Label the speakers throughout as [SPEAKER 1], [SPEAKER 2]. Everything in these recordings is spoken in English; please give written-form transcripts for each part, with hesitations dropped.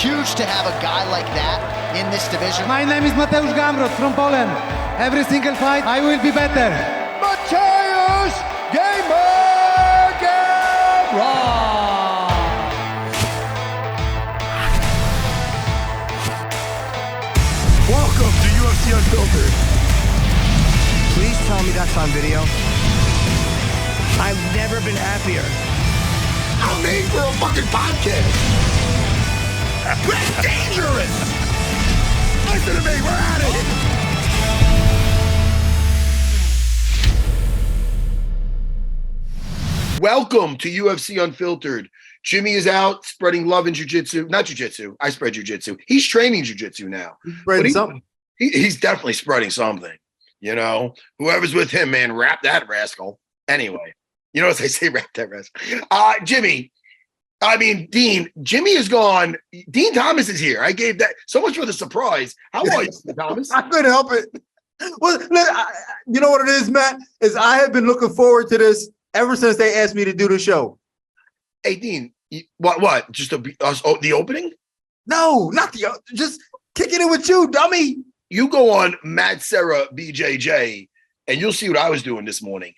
[SPEAKER 1] huge to have a guy like that in this division.
[SPEAKER 2] My name is Mateusz Gamrot from Poland. Every single fight, I will be better.
[SPEAKER 3] Mateusz Gamrot!
[SPEAKER 4] Welcome to UFC Unfiltered.
[SPEAKER 5] Please tell me that's on video. I've never been happier.
[SPEAKER 4] I'm made for a fucking podcast. We're dangerous. Listen to me, we're at it. Welcome to UFC Unfiltered. Jimmy is out spreading love in jiu-jitsu. Not jiu-jitsu. I spread jiu-jitsu. He's training jiu-jitsu now.
[SPEAKER 5] Spreading something.
[SPEAKER 4] He's definitely spreading something. You know, whoever's with him, man, wrap that rascal. Anyway, you know what I say, wrap that rascal. Dean, Jimmy is gone. Dean Thomas is here. I gave that so much for the surprise. How are you, Thomas?
[SPEAKER 6] I couldn't help it. Well, you know what it is, Matt? Is I have been looking forward to this ever since they asked me to do the show.
[SPEAKER 4] Hey, Dean, what? Just the opening?
[SPEAKER 6] No, not just kicking it with you, dummy.
[SPEAKER 4] You go on Matt Serra BJJ, and you'll see what I was doing this morning.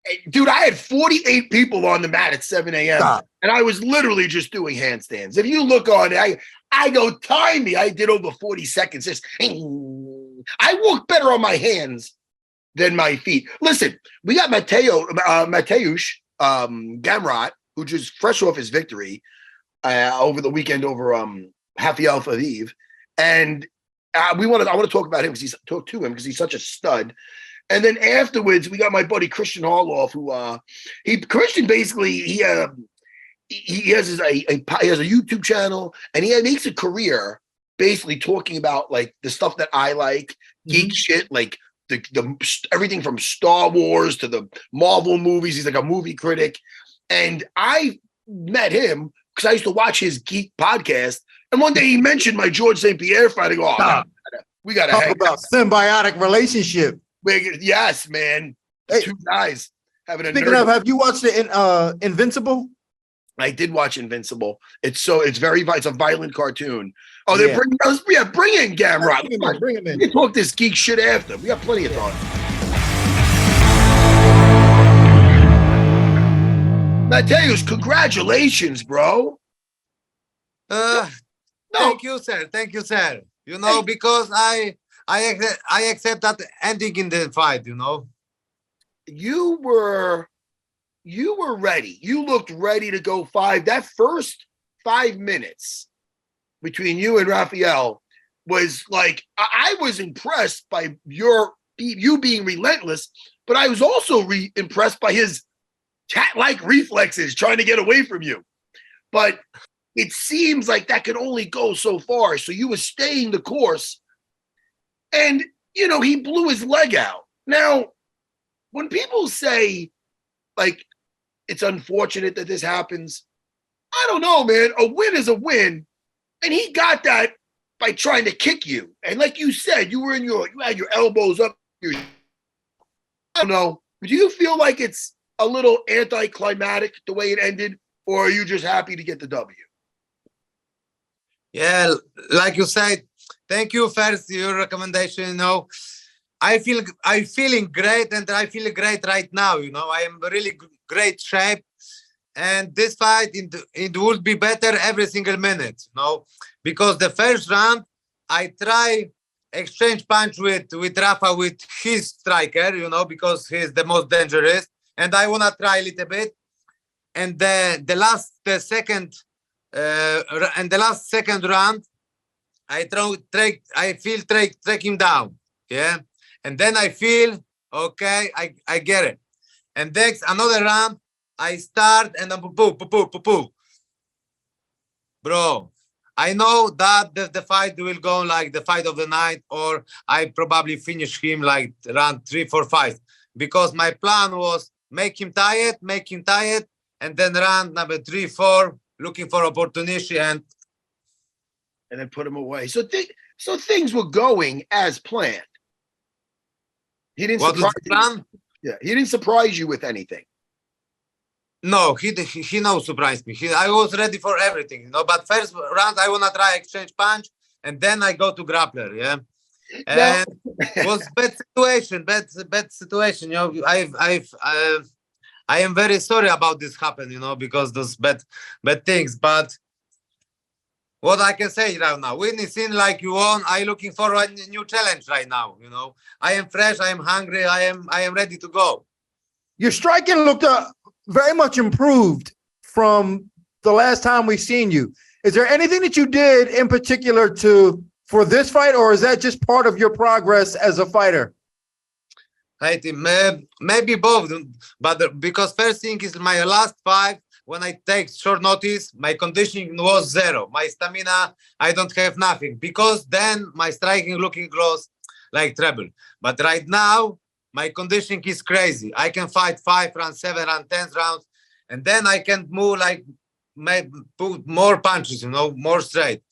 [SPEAKER 4] Hey, dude, I had 48 people on the mat at 7 a.m.
[SPEAKER 6] Stop.
[SPEAKER 4] And I was literally just doing handstands. If you look on it, I go tiny. I did over 40 seconds. Just, I walk better on my hands than my feet. Listen, we got Mateusz Gamrot, who just fresh off his victory over the weekend over Rafael Fiziev. And I want to talk about him because he's such a stud. And then afterwards, we got my buddy Kristian Harloff, who Kristian basically he has a YouTube channel, and he makes a career basically talking about like the stuff that I like, geek shit, like the everything from Star Wars to the Marvel movies. He's like a movie critic, and I met him because I used to watch his geek podcast. And one day he mentioned my George St. Pierre fighting. Oh, we got to
[SPEAKER 6] talk about symbiotic relationship.
[SPEAKER 4] Yes, man.
[SPEAKER 6] Hey,
[SPEAKER 4] two guys having a.
[SPEAKER 6] Speaking of, have you watched the Invincible?
[SPEAKER 4] I did watch Invincible. It's a violent cartoon. Oh, they're bringing in Gamrot.
[SPEAKER 6] Bring him in.
[SPEAKER 4] We can talk this geek shit after. We got plenty of time. Mateusz, congratulations, bro.
[SPEAKER 7] Thank you, sir. You know, because I accept that ending in the fight, you know.
[SPEAKER 4] You were ready. You looked ready to go five. That first 5 minutes between you and Rafael was like, I was impressed by you being relentless, but I was also impressed by his cat-like reflexes trying to get away from you. But it seems like that could only go so far. So you were staying the course. And, you know, he blew his leg out. Now, when people say, like, it's unfortunate that this happens, I don't know, man. A win is a win. And he got that by trying to kick you. And like you said, you had your elbows up. I don't know. Do you feel like it's a little anticlimactic the way it ended? Or are you just happy to get the W?
[SPEAKER 7] Yeah, like you said, thank you first, your recommendation, you know. I'm feeling great, and I feel great right now, you know. I am really great shape, and this fight, it would be better every single minute, you know, because the first round, I try exchange punch with Rafa, with his striker, you know, because he's the most dangerous, and I want to try a little bit, and the last second round, I feel track him down, yeah, and then I feel okay, I get it, and next another round, I start and I'm poo. Bro, I know that the fight will go like the fight of the night, or I probably finish him like round 3, 4, 5, because my plan was make him tired, and then round number 3, 4. Looking for opportunity and
[SPEAKER 4] then put him away. So things were going as planned. He didn't surprise you. Yeah, he didn't surprise you with anything.
[SPEAKER 7] No, he no surprised me. I was ready for everything, you know. But first round, I wanna try exchange punch, and then I go to grappler. Yeah,
[SPEAKER 4] Now,
[SPEAKER 7] and was bad situation. You know, I am very sorry about this happen. You know, because those bad things. But what I can say right now, when it seems like you won, I looking for a new challenge right now. You know, I am fresh. I am hungry. I am ready to go.
[SPEAKER 6] Your striking looked very much improved from the last time we've seen you. Is there anything that you did in particular for this fight, or is that just part of your progress as a fighter?
[SPEAKER 7] I think maybe both, but because first thing is my last fight, when I take short notice, my conditioning was zero. My stamina, I don't have nothing, because then my striking looking close like treble. But right now, my conditioning is crazy. I can fight 5 rounds, 7 rounds, 10 rounds, and then I can move like put more punches, you know, more straight.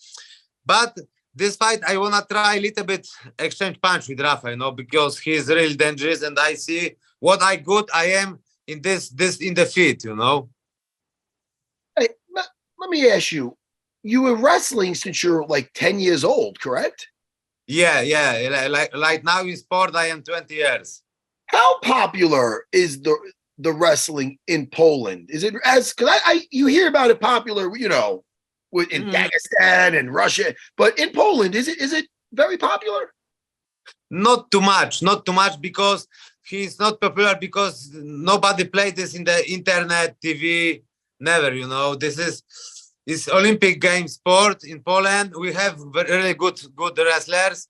[SPEAKER 7] But this fight, I wanna try a little bit exchange punch with Rafa, you know, because he's really dangerous, and I see what I am in this in the feet, you know.
[SPEAKER 4] hey, let me ask you. You were wrestling since you're like 10 years old, correct?
[SPEAKER 7] Yeah. Like now in sport, I am 20 years.
[SPEAKER 4] How popular is the wrestling in Poland? Is it as because you hear about it popular, you know, in Dagestan and Russia, but in Poland, is it very popular?
[SPEAKER 7] Not too much, because he's not popular because nobody played this in the internet, TV, never, you know. This is Olympic game sport in Poland. We have really good wrestlers,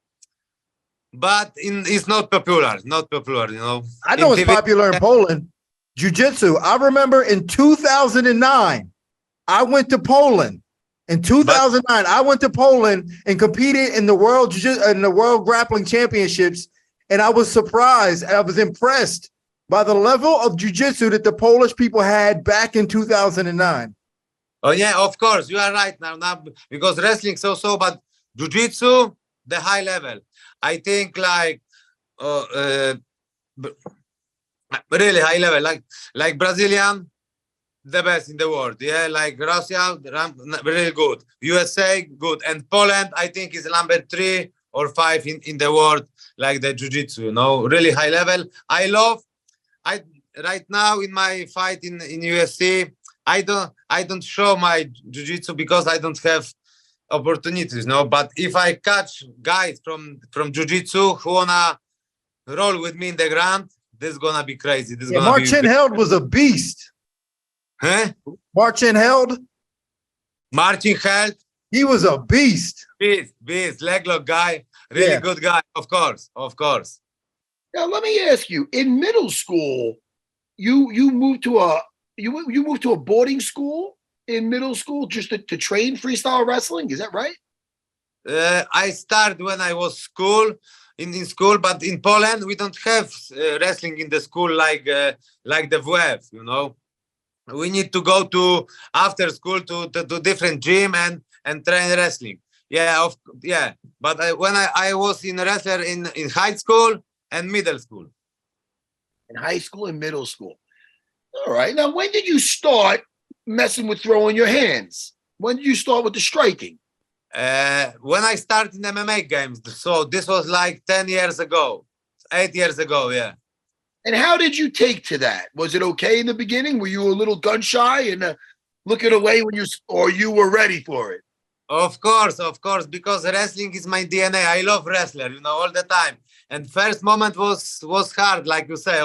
[SPEAKER 7] but it's not popular, you know.
[SPEAKER 6] I know it's popular in Poland. Jiu-jitsu. I remember in 2009, I went to Poland. In 2009, I went to Poland and competed in the World Grappling Championships, and I was surprised. I was impressed by the level of jiu-jitsu that the Polish people had back in 2009.
[SPEAKER 7] Oh yeah, of course, you are right now because wrestling so, but jiu-jitsu, the high level. I think like really high level, like Brazilian, the best in the world. Yeah, like Russia, really good. USA, good. And Poland, I think, is number 3 or 5 in the world, like the jiu-jitsu, you know, really high level. I right now in my fight in UFC, I don't show my jiu-jitsu because I don't have opportunities, you know. But if I catch guys from jiu-jitsu who wanna roll with me in the ground, this is gonna be crazy.
[SPEAKER 6] Marcin Held was a beast.
[SPEAKER 7] Huh?
[SPEAKER 6] Marcin Held?
[SPEAKER 7] Marcin Held?
[SPEAKER 6] He was a beast.
[SPEAKER 7] Beast, leg lock guy, really good guy, of course.
[SPEAKER 4] Now let me ask you: in middle school, you moved to a boarding school in middle school just to train freestyle wrestling. Is that right?
[SPEAKER 7] I started when I was in school, but in Poland we don't have wrestling in the school like the WF, you know. We need to go to after school to different gym and train wrestling. But when I was in wrestler in high school and middle school.
[SPEAKER 4] In high school and middle school. All right. Now, when did you start messing with throwing your hands? When did you start with the striking?
[SPEAKER 7] When I started in MMA games. So this was like 10 years ago, 8 years ago, yeah.
[SPEAKER 4] And how did you take to that? Was it okay in the beginning? Were you a little gun shy and looking away or you were ready for it?
[SPEAKER 7] Of course, because wrestling is my DNA. I love wrestler, you know, all the time. And first moment was hard, like you say.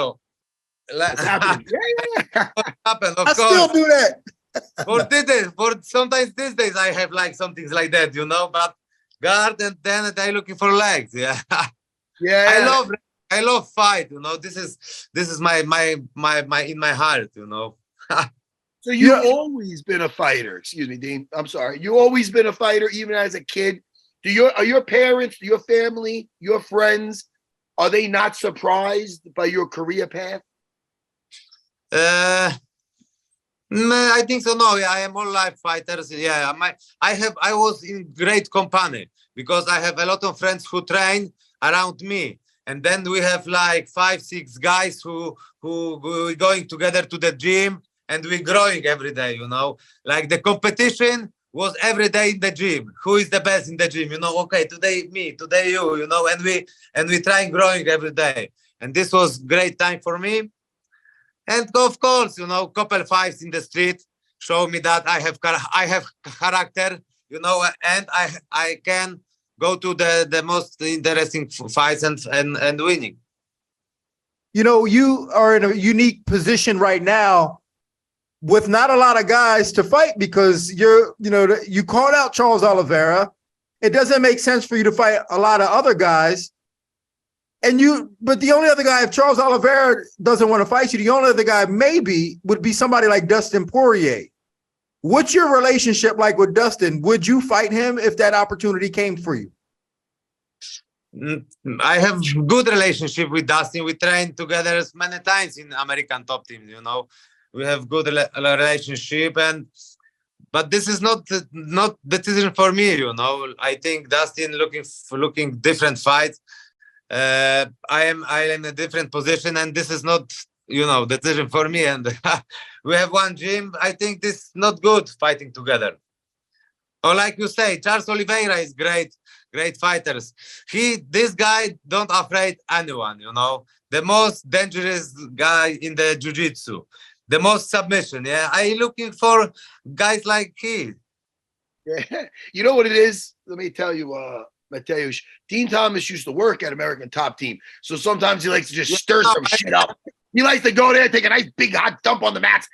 [SPEAKER 4] It happened. Yeah.
[SPEAKER 7] Happened, of
[SPEAKER 6] I
[SPEAKER 7] course.
[SPEAKER 6] still do that.
[SPEAKER 7] For sometimes these days I have like some things like that, you know, but guard and then I looking for legs. Yeah.
[SPEAKER 4] Yeah.
[SPEAKER 7] I love fight, you know. This is my in my heart, you know.
[SPEAKER 4] So you've always been a fighter. Excuse me, Dean. I'm sorry. You always been a fighter, even as a kid. Are your parents, your family, your friends, are they not surprised by your career path?
[SPEAKER 7] No, I think so. No, yeah, I am all life fighters. Yeah, I was in great company because I have a lot of friends who train around me. And then we have like 5-6 guys who going together to the gym and we're growing every day, you know. Like the competition was every day in the gym. Who is the best in the gym? You know, okay, today me, today you, you know, and we trying growing every day. And this was great time for me. And of course, you know, couple fights in the street show me that I have character, you know, and I can go to the most interesting fights and winning.
[SPEAKER 6] You know, you are in a unique position right now with not a lot of guys to fight because you called out Charles Oliveira. It doesn't make sense for you to fight a lot of other guys. But the only other guy, if Charles Oliveira doesn't want to fight you, the only other guy maybe would be somebody like Dustin Poirier. What's your relationship like with Dustin? Would you fight him if that opportunity came for you?
[SPEAKER 7] I have good relationship with Dustin. We train together many times in American top teams, you know. We have good relationship, but this is not the decision for me, you know. I think Dustin looking different fights. I am in a different position, and this is not, you know, the decision for me. And we have one gym. I think this is not good fighting together. Or like you say, Charles Oliveira is great fighters. This guy don't afraid anyone, you know. The most dangerous guy in the jiu-jitsu. The most submission, yeah. I looking for guys like he.
[SPEAKER 4] Yeah. You know what it is? Let me tell you, Mateusz. Dean Thomas used to work at American Top Team. So sometimes he likes to just stir some shit up. He likes to go there, take a nice big hot dump on the mats.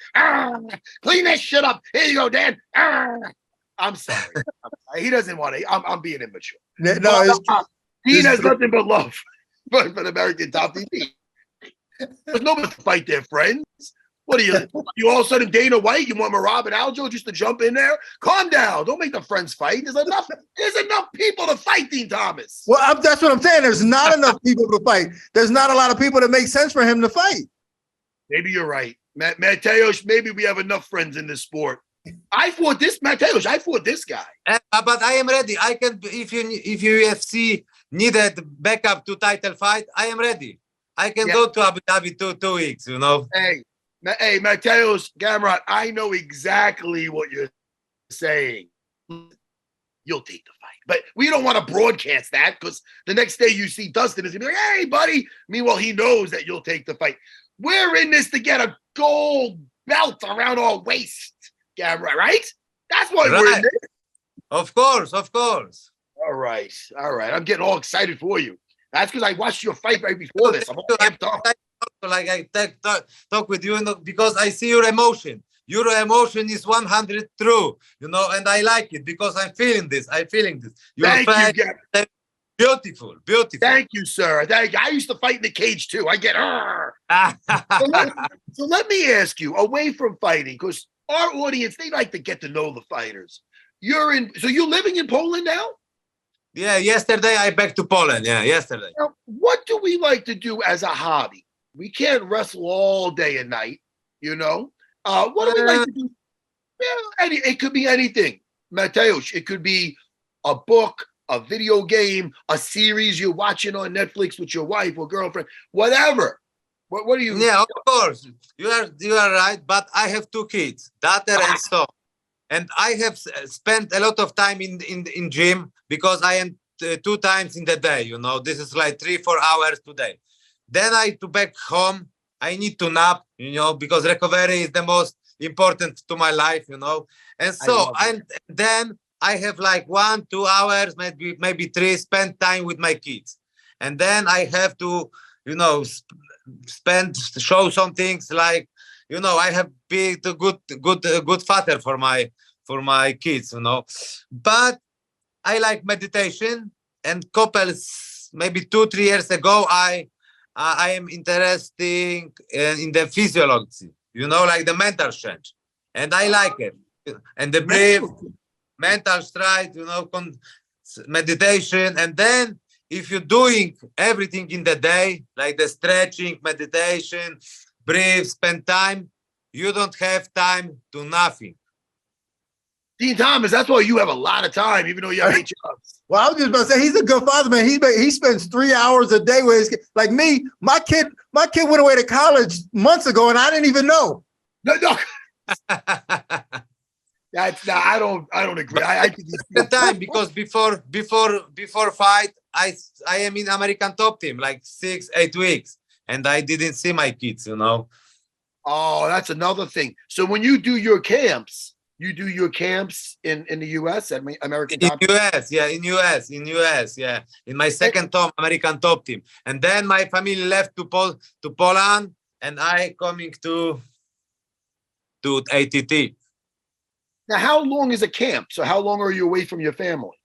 [SPEAKER 4] Clean that shit up. Here you go, Dan. I'm sorry. He doesn't want to. I'm being immature.
[SPEAKER 6] No,
[SPEAKER 4] Dean has nothing but love for the American Top Team. There's nobody to fight their friends. What are you all of a sudden Dana White? You want Marab and Aljo just to jump in there? Calm down. Don't make the friends fight. There's enough people to fight Dean Thomas.
[SPEAKER 6] Well, that's what I'm saying. There's not enough people to fight. There's not a lot of people that make sense for him to fight.
[SPEAKER 4] Maybe you're right. Mateusz, maybe we have enough friends in this sport. I fought this guy.
[SPEAKER 7] But I am ready. I can, if UFC needed backup to title fight, I am ready. I can go to Abu Dhabi 2 weeks, you know.
[SPEAKER 4] Hey, Mateusz Gamrot, I know exactly what you're saying. You'll take the fight. But we don't want to broadcast that because the next day you see Dustin is going to be like, hey, buddy. Meanwhile, he knows that you'll take the fight. We're in this to get a gold belt around our waist, Gamrot, right? That's why we're in this.
[SPEAKER 7] Of course.
[SPEAKER 4] All right. I'm getting all excited for you. That's because I watched your fight right before this. I'm all amped up.
[SPEAKER 7] Like I talk with you, because I see your emotion. Your emotion is 100 true, you know, and I like it because I'm feeling this. Thank you, beautiful.
[SPEAKER 4] Thank you, sir. I used to fight in the cage too. I get so let me ask you, away from fighting, because our audience, they like to get to know the fighters. So you're living in Poland now?
[SPEAKER 7] Yeah, yesterday I back to Poland. Yeah, yesterday.
[SPEAKER 4] Now, what do we like to do as a hobby? We can't wrestle all day and night, you know. What do we like to do? Well, it could be anything, Mateusz. It could be a book, a video game, a series you're watching on Netflix with your wife or girlfriend, whatever. What do you?
[SPEAKER 7] Yeah, of course. You are right. But I have 2 kids, daughter and son, and I have spent a lot of time in gym because I am 2 times in the day. You know, this is like 3-4 hours today. Then to back home, I need to nap, you know, because recovery is the most important to my life, you know. And so, and then I have like 1-2 hours, maybe 3, spend time with my kids. And then I have to, you know, show some things like, you know, I have been a good father for my kids, you know. But I like meditation, and maybe 2-3 years ago, I am interested in the physiology, you know, like the mental strength, and I like it. And the brief mental strength, you know, meditation. And then if you're doing everything in the day, like the stretching, meditation, breathe, spend time, you don't have time to nothing.
[SPEAKER 4] Dean Thomas, that's why you have a lot of time, even though you have 8 jobs.
[SPEAKER 6] Well, I was just about to say, he's a good father, man. He spends 3 hours a day with his kid. Like me, my kid went away to college months ago, and I didn't even know.
[SPEAKER 4] No, That's I don't agree. I think
[SPEAKER 7] The time, because before fight, I am in American top team like 6-8 weeks, and I didn't see my kids, you know.
[SPEAKER 4] Oh, that's another thing. So when you do your camps, you do your camps in the US at American
[SPEAKER 7] In
[SPEAKER 4] Top Team?
[SPEAKER 7] US, yeah, in US, yeah, in my second top American top team, and then my family left to Poland, and I coming to ATT.
[SPEAKER 4] Now, how long is a camp? So how long are you away from your family?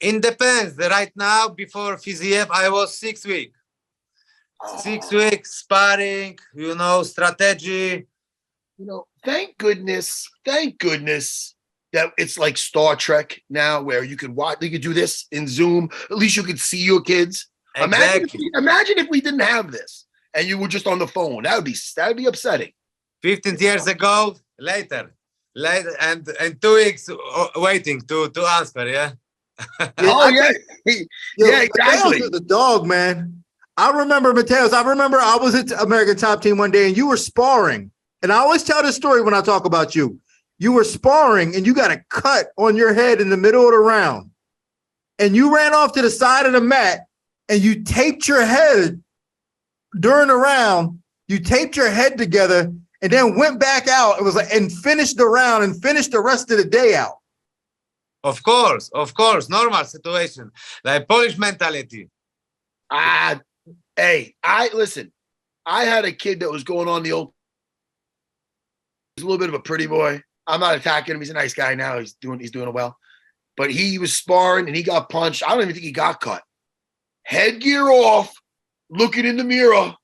[SPEAKER 7] It depends. Right now, before Fiziev, I was 6 weeks. 6 weeks sparring, you know, strategy.
[SPEAKER 4] You know, thank goodness that it's like Star Trek now, where you can watch, you could do this in Zoom. At least you could see your kids.
[SPEAKER 7] Exactly.
[SPEAKER 4] Imagine if we didn't have this and you were just on the phone. That'd be upsetting.
[SPEAKER 7] 15 years ago, later, and 2 weeks waiting to answer. Yeah.
[SPEAKER 4] Oh yeah, yeah, exactly.
[SPEAKER 6] Mateusz is the dog, man. I remember Mateusz. I was at American Top Team one day, and you were sparring. And I always tell this story when I talk about you. You were sparring, and you got a cut on your head in the middle of the round. And you ran off to the side of the mat, and you taped your head during the round. You taped your head together, and then went back out. It was like, and finished the round and finished the rest of the day out.
[SPEAKER 7] Of course, normal situation, like Polish mentality.
[SPEAKER 4] Hey, listen. I had a kid that was going on the old. He's a little bit of a pretty boy. I'm not attacking him. He's a nice guy now. He's doing well. But he was sparring and he got punched. I don't even think he got cut. Headgear off, looking in the mirror.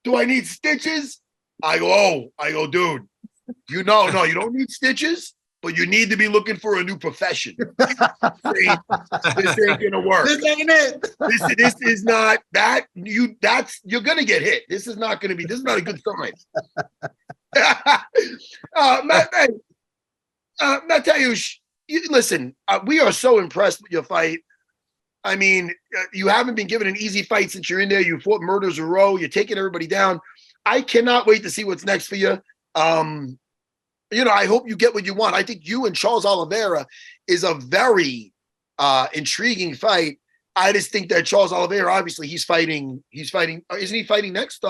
[SPEAKER 4] Do I need stitches? I go, dude. You know, no, you don't need stitches, but you need to be looking for a new profession. This ain't gonna work.
[SPEAKER 6] This ain't it.
[SPEAKER 4] This is not that. You're gonna get hit. This is not a good sign. Mateusz, listen, we are so impressed with your fight. I mean, you haven't been given an easy fight since you're in there. You fought murders in a row. You're taking everybody down. I cannot wait to see what's next for you. You know, I hope you get what you want. I think you and Charles Oliveira is a very intriguing fight. I just think that Charles Oliveira, obviously, he's fighting. Isn't he fighting next?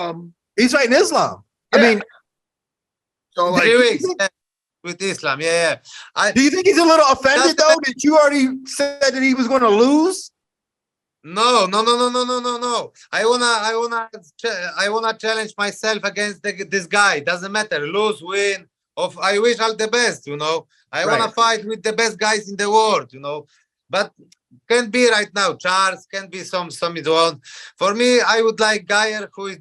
[SPEAKER 6] He's fighting Islam.
[SPEAKER 4] Yeah.
[SPEAKER 6] I mean,
[SPEAKER 7] So 3 weeks with Islam, yeah.
[SPEAKER 6] Do you think he's a little offended though that you already said that he was going to lose?
[SPEAKER 7] No. I wanna challenge myself against this guy. Doesn't matter, lose, win. I wish all the best, you know. I wanna fight with the best guys in the world, you know. But can't be right now. Charles can't be some one. For me, I would like guy who is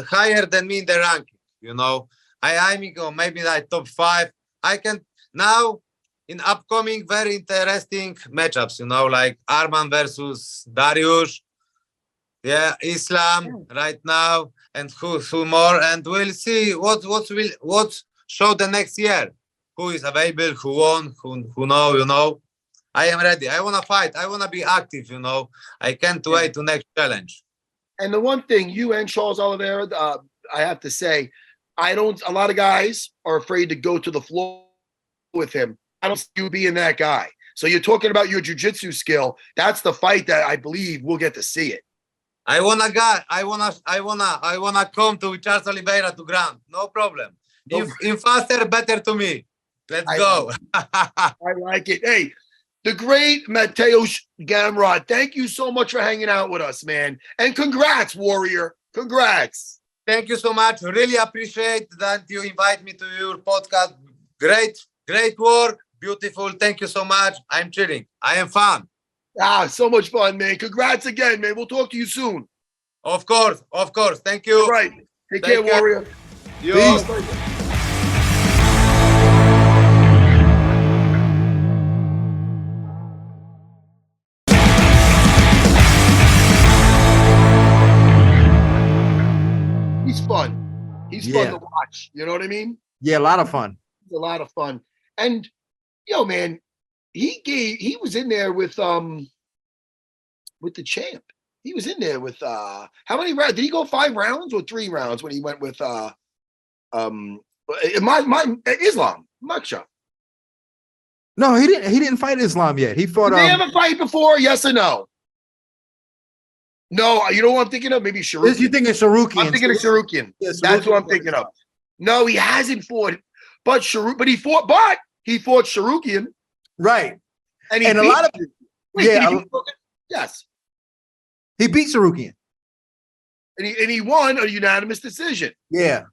[SPEAKER 7] higher than me in the ranking, you know. I'm maybe like top 5. I can now in upcoming very interesting matchups, you know, like Arman versus Dariush, yeah, Islam right now, and who more, and we'll see what show the next year, who is available, who won, who know, you know. I am ready. I want to fight. I want to be active, you know. I can't wait to next challenge.
[SPEAKER 4] And the one thing, you and Charles Oliveira, I have to say, a lot of guys are afraid to go to the floor with him. I don't see you being that guy. So you're talking about your jiu-jitsu skill. That's the fight that I believe we'll get to see it.
[SPEAKER 7] I wanna come to Charles Oliveira to ground. No problem. If faster, better to me. Let's go.
[SPEAKER 4] I like it. Hey, the great Mateusz Gamrot, thank you so much for hanging out with us, man. And congrats, Warrior. Congrats.
[SPEAKER 7] Thank you so much. Really appreciate that you invite me to your podcast. Great work. Beautiful. Thank you so much. I'm chilling. I am fun.
[SPEAKER 4] So much fun, man. Congrats again, man. We'll talk to you soon.
[SPEAKER 7] Of course. Thank you.
[SPEAKER 4] All right. Take care, Warrior.
[SPEAKER 7] Peace.
[SPEAKER 4] He's fun to watch. You know what I mean?
[SPEAKER 6] Yeah, a lot of fun.
[SPEAKER 4] It's a lot of fun. And man, he was in there with the champ. He was in there with how many rounds? Did he go 5 rounds or 3 rounds when he went with Islam? Mugshot.
[SPEAKER 6] No, he didn't. He didn't fight Islam yet. He fought.
[SPEAKER 4] Did they have a fight before? Yes or no? No, you know what I'm thinking of? Maybe Sharukian.
[SPEAKER 6] You thinking Sharukian?
[SPEAKER 4] I'm thinking of Sharukian.
[SPEAKER 6] Yeah,
[SPEAKER 4] That's what I'm thinking of. No, he hasn't fought, but he fought Sharukian.
[SPEAKER 6] Right.
[SPEAKER 4] And
[SPEAKER 6] a lot of
[SPEAKER 4] yes.
[SPEAKER 6] He beat Sharukian.
[SPEAKER 4] And he won a unanimous decision.
[SPEAKER 6] Yeah.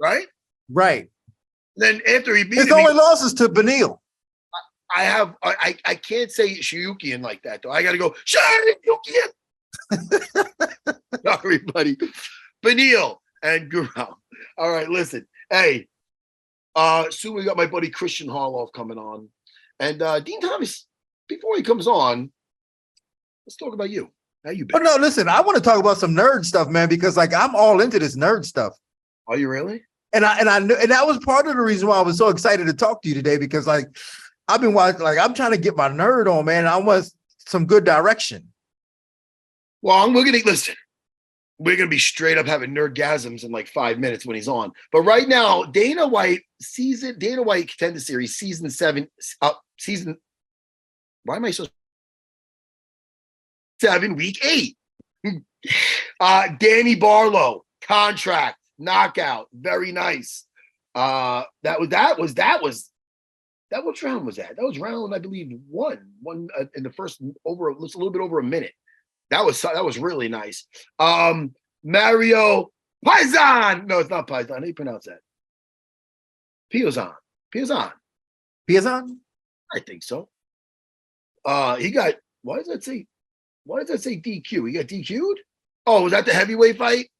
[SPEAKER 4] Right?
[SPEAKER 6] Right.
[SPEAKER 4] Then after he beat
[SPEAKER 6] his only losses to Beneil.
[SPEAKER 4] I can't say Sharukian like that though. I gotta go Sharukian. Sorry, buddy. Beneil and Gurao. All right, listen. Hey, soon we got my buddy Kristian Harloff coming on. And Dean Thomas, before he comes on, let's talk about you. How you been?
[SPEAKER 6] Oh no, listen, I want to talk about some nerd stuff, man, because like I'm all into this nerd stuff.
[SPEAKER 4] Are you really?
[SPEAKER 6] And I knew, and that was part of the reason why I was so excited to talk to you today, because like I've been watching, like I'm trying to get my nerd on, man. I want some good direction.
[SPEAKER 4] Well, we're gonna be straight up having nerdgasms in like 5 minutes when he's on. But right now, Dana White Contender Series season 7, why am I so 7 week 8? Danny Barlow contract knockout, very nice. That was which round was that? That was round, I believe, one in the first over a little bit over a minute. That was really nice. Mario Paisan. No, it's not Paisan. How do you pronounce that? Piazon. I think so. He got, why does that say DQ? He got DQ'd? Oh, was that the heavyweight fight?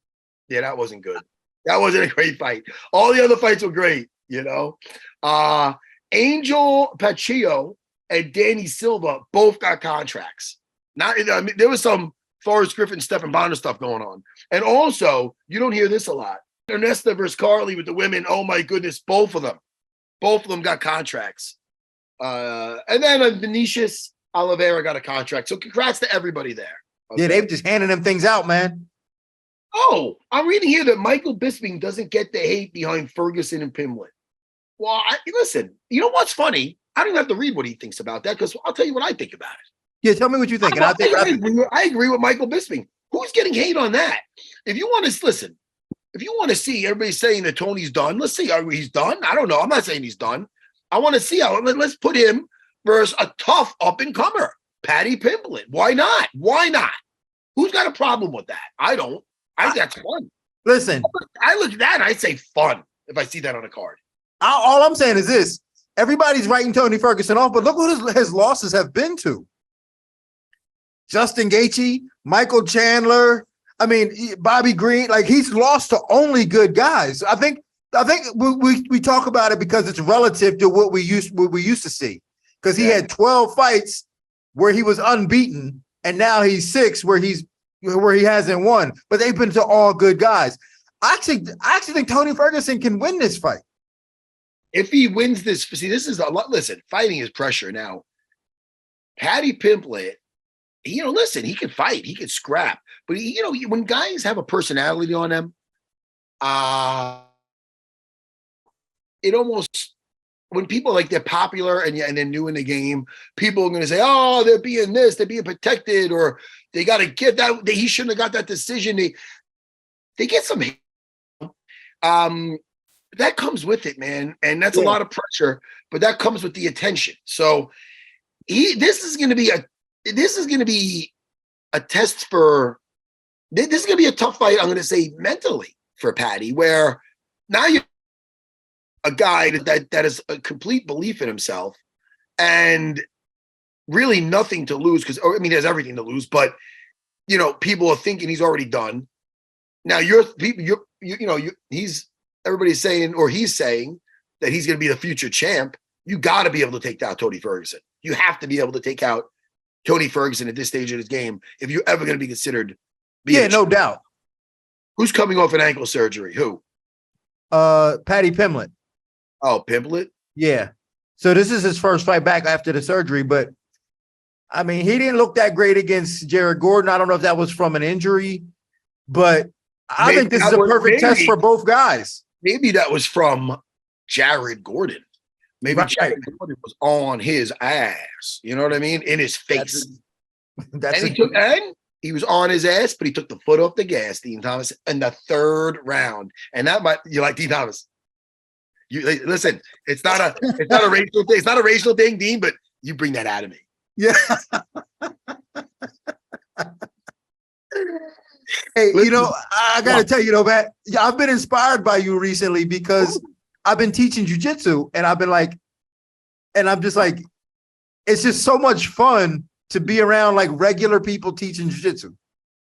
[SPEAKER 4] Yeah, that wasn't good. That wasn't a great fight. All the other fights were great, you know. Angel Pacheco and Danny Silva both got contracts. There was some Forrest Griffin, Stephen Bonner stuff going on. And also, you don't hear this a lot. Ernesta versus Carly with the women. Oh my goodness, both of them got contracts. And then Vinicius Oliveira got a contract. So congrats to everybody there. Okay?
[SPEAKER 6] Yeah, they've just handing them things out, man.
[SPEAKER 4] Oh, I'm reading here that Michael Bisping doesn't get the hate behind Ferguson and Pimblett. Well, listen, you know what's funny? I don't even have to read what he thinks about that, because I'll tell you what I think about it.
[SPEAKER 6] Yeah, tell me what you think.
[SPEAKER 4] I agree with Michael Bisping. Who's getting hate on that? If you want to see everybody saying that Tony's done, let's see. He's done? I don't know. I'm not saying he's done. I want to see let's put him versus a tough up-and-comer, Paddy Pimblett. Why not? Who's got a problem with that? I don't. I think that's fun.
[SPEAKER 6] Listen.
[SPEAKER 4] I look at that and I say fun if I see that on a card.
[SPEAKER 6] All I'm saying is this. Everybody's writing Tony Ferguson off, but look what his losses have been to. Justin Gaethje, Michael Chandler, Bobby Green. Like, he's lost to only good guys. I think we talk about it because it's relative to what we used to see. Because he had 12 fights where he was unbeaten, and now he's 6 where he hasn't won. But they've been to all good guys. I actually think Tony Ferguson can win this fight.
[SPEAKER 4] If he wins this, see, this is a lot. Listen, fighting is pressure now. Paddy Pimblett, listen, he can fight, he can scrap, but when guys have a personality on them, it almost, when people they're popular and they're new in the game, people are going to say, oh, they're being protected, or they got to get that. He shouldn't have got that decision. They get some hate. That comes with it, man, and that's a lot of pressure. But that comes with the attention. So this is going to be a test for. This is going to be a tough fight. I'm going to say mentally for Paddy, where now you're a guy that has a complete belief in himself and really nothing to lose, because he has everything to lose. But people are thinking he's already done. Now everybody's saying, or he's saying, that he's going to be the future champ. You got to be able to take out Tony Ferguson. You have to be able to take out Tony Ferguson at this stage of his game if you're ever going to be considered.
[SPEAKER 6] No doubt.
[SPEAKER 4] Who's coming off an ankle surgery? Who?
[SPEAKER 6] Paddy Pimblett.
[SPEAKER 4] Oh, Pimblett?
[SPEAKER 6] Yeah. So this is his first fight back after the surgery, but he didn't look that great against Jared Gordon. I don't know if that was from an injury, but I think this is a perfect test for both guys.
[SPEAKER 4] Maybe that was from Jared Gordon. maybe Jack Jordan was on his ass. You know what I mean? In his face. And he was on his ass, but he took the foot off the gas, Dean Thomas, in the third round. And that might you like Dean Thomas. You listen, it's not a racial thing. It's not a racial thing, Dean, but you bring that out of me.
[SPEAKER 6] Yeah. Hey,
[SPEAKER 4] Listen,
[SPEAKER 6] I gotta tell you, Matt, I've been inspired by you recently because I've been teaching jujitsu, and I've been like, and I'm just like, it's just so much fun to be around like regular people teaching jujitsu.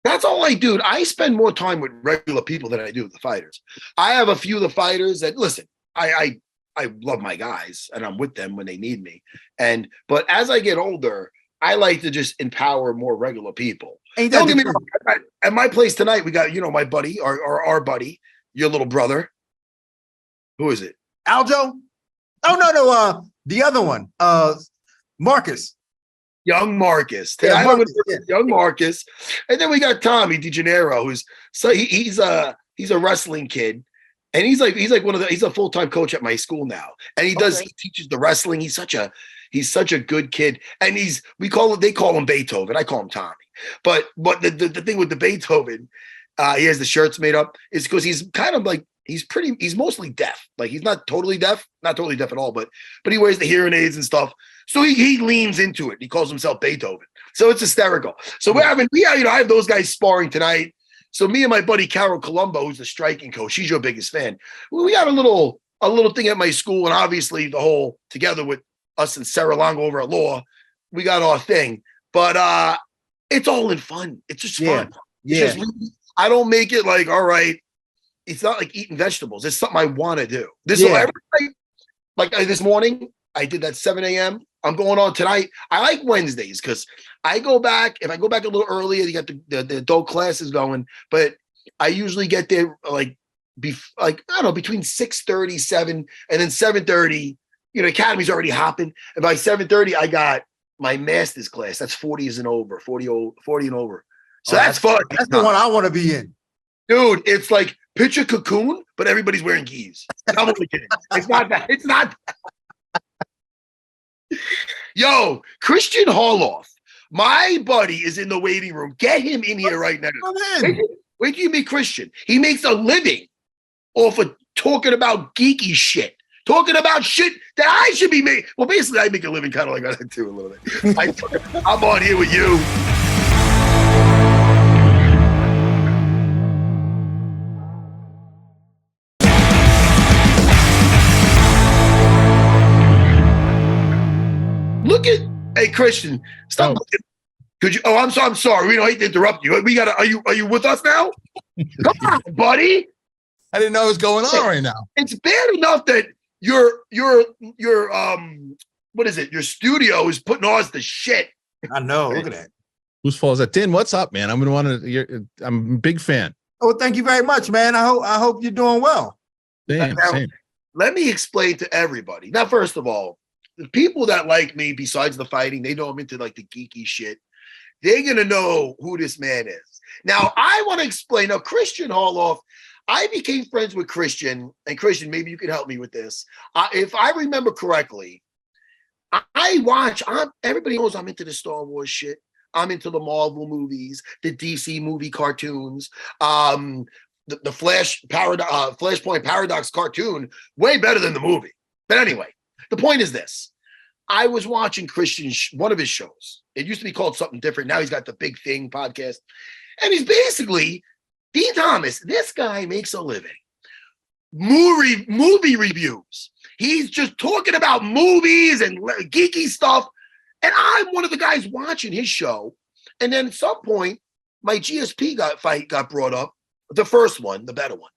[SPEAKER 4] That's all I do. I spend more time with regular people than I do with the fighters. I have a few of the fighters that listen. I love my guys, and I'm with them when they need me. But as I get older, I like to just empower more regular people. Don't get me wrong. At my place tonight, we got my buddy, our buddy, your little brother. Who is it?
[SPEAKER 6] Aljo? Oh no, the other one, Marcus.
[SPEAKER 4] Young Marcus.
[SPEAKER 6] Yeah,
[SPEAKER 4] Young Marcus. And then we got Tommy DeGennaro, he's a wrestling kid. And he's like he's a full-time coach at my school now. And he teaches the wrestling. He's such a good kid. And they call him Beethoven. I call him Tommy. But the thing with the Beethoven, he has the shirts made up, is because he's kind of like he's mostly deaf. Like he's not totally deaf at all, but he wears the hearing aids and stuff. So he leans into it. He calls himself Beethoven. So it's hysterical. So I have those guys sparring tonight. So me and my buddy Carol Colombo, who's the striking coach, she's your biggest fan. We got a little thing at my school, and obviously the whole together with us and Sarah Longo over at Law, we got our thing. But it's all in fun. It's just fun. Yeah. I don't make it like, all right, it's not like eating vegetables. It's something I want to do. This morning, I did that 7 a.m. I'm going on tonight. I like Wednesdays because I go back. If I go back a little earlier, you got the adult classes going. But I usually get there between 6:30, 7, and then 7:30. Academy's already hopping. And by 7:30, I got my master's class. That's 40 and over. So that's fun.
[SPEAKER 6] That's the one I want to be in.
[SPEAKER 4] Dude, it's like picture Cocoon, but everybody's wearing gis. I'm only kidding. It's not that. It's not that. Yo, Kristian Harloff, my buddy, is in the waiting room. Get him in here right now. Wait till you meet Kristian. He makes a living off of talking about geeky shit. Talking about shit that I should be making. Well, basically, I make a living kind of like that too a little bit. I'm on here with you. Hey, Kristian, stop looking. Could you? Oh, I'm sorry. We don't hate to interrupt you. We gotta. Are you with us now? Come on, buddy.
[SPEAKER 8] I didn't know what was going on right now.
[SPEAKER 4] It's bad enough that your what is it? Your studio is putting us to shit.
[SPEAKER 6] I know. Look at that.
[SPEAKER 8] Whose fault is that? Din, what's up, man? I'm a big fan.
[SPEAKER 6] Oh, thank you very much, man. I hope you're doing well.
[SPEAKER 8] Same.
[SPEAKER 4] Let me explain to everybody. Now, first of all, the people that like me, besides the fighting, they know I'm into like the geeky shit. They're gonna know who this man is. Now, I want to explain. Now, Kristian Harloff, I became friends with Kristian, and Kristian, maybe you can help me with this. If I remember correctly, everybody knows I'm into the Star Wars shit. I'm into the Marvel movies, the DC movie cartoons, the Flashpoint Paradox cartoon, way better than the movie. But anyway, the point is this. I was watching Kristian, one of his shows. It used to be called something different. Now he's got the Big Thing podcast. And he's basically, Dean Thomas, this guy makes a living. Movie reviews. He's just talking about movies and geeky stuff. And I'm one of the guys watching his show. And then at some point, my GSP fight got brought up. The first one, the better one.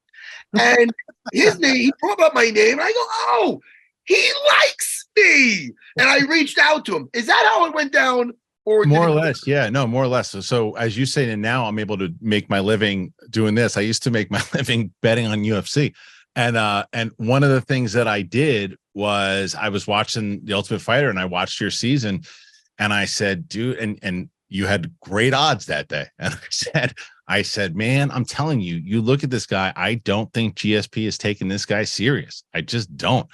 [SPEAKER 4] And his name, he brought up my name. And I go, oh, he likes me. And I reached out to him. Is that how it went down? Or
[SPEAKER 8] more or less, yeah. No, more or less. So as you say, and now I'm able to make my living doing this. I used to make my living betting on UFC. And one of the things that I did was I was watching The Ultimate Fighter and I watched your season and I said, dude, and you had great odds that day. And I said, man, I'm telling you, you look at this guy. I don't think GSP is taking this guy serious. I just don't.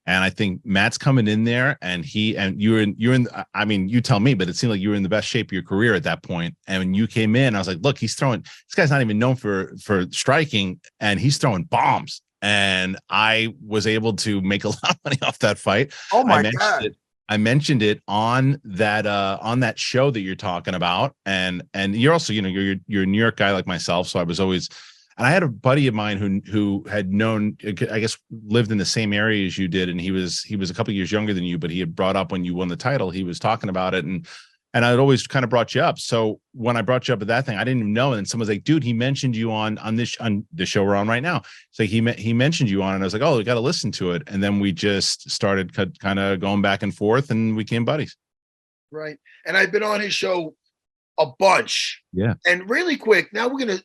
[SPEAKER 8] And I think Matt's coming in there, and you're in. I mean, you tell me, but it seemed like you were in the best shape of your career at that point. And when you came in, I was like, look, he's throwing. This guy's not even known for striking, and he's throwing bombs. And I was able to make a lot of money off that fight.
[SPEAKER 6] Oh my God.
[SPEAKER 8] I mentioned it on that show that you're talking about, and you're also, you're a New York guy like myself, so I was always. And I had a buddy of mine who had known, I guess, lived in the same area as you did, and he was a couple of years younger than you, but he had brought up when you won the title. He was talking about it, and I'd always kind of brought you up. So when I brought you up at that thing, I didn't even know, and then someone's like, "Dude, he mentioned you on the show we're on right now." So he mentioned you on, and I was like, "Oh, we got to listen to it." And then we just started kind of going back and forth, and we became buddies.
[SPEAKER 4] Right, and I've been on his show a bunch.
[SPEAKER 8] Yeah,
[SPEAKER 4] and really quick, now we're gonna.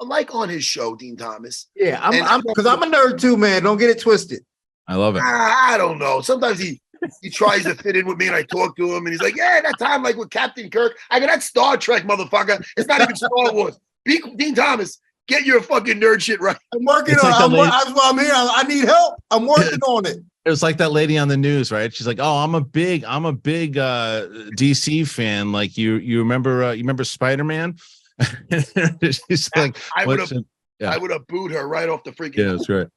[SPEAKER 4] Like on his show, Dean Thomas.
[SPEAKER 6] Yeah, I'm because I'm a nerd too, man. Don't get it twisted.
[SPEAKER 8] I love it.
[SPEAKER 4] I don't know. Sometimes he tries to fit in with me, and I talk to him, and he's like, "Yeah, that time like with Captain Kirk." I go, "That's Star Trek, motherfucker. It's not even Star Wars." Dean Thomas, get your fucking nerd shit right.
[SPEAKER 6] I'm working on it. That's why I'm here. I need help. I'm working on it.
[SPEAKER 8] It was like that lady on the news, right? She's like, "Oh, I'm a big DC fan. Like you remember Spider-Man?" She's like,
[SPEAKER 4] I would have booed her right off the freaking.
[SPEAKER 8] Yeah, that's right.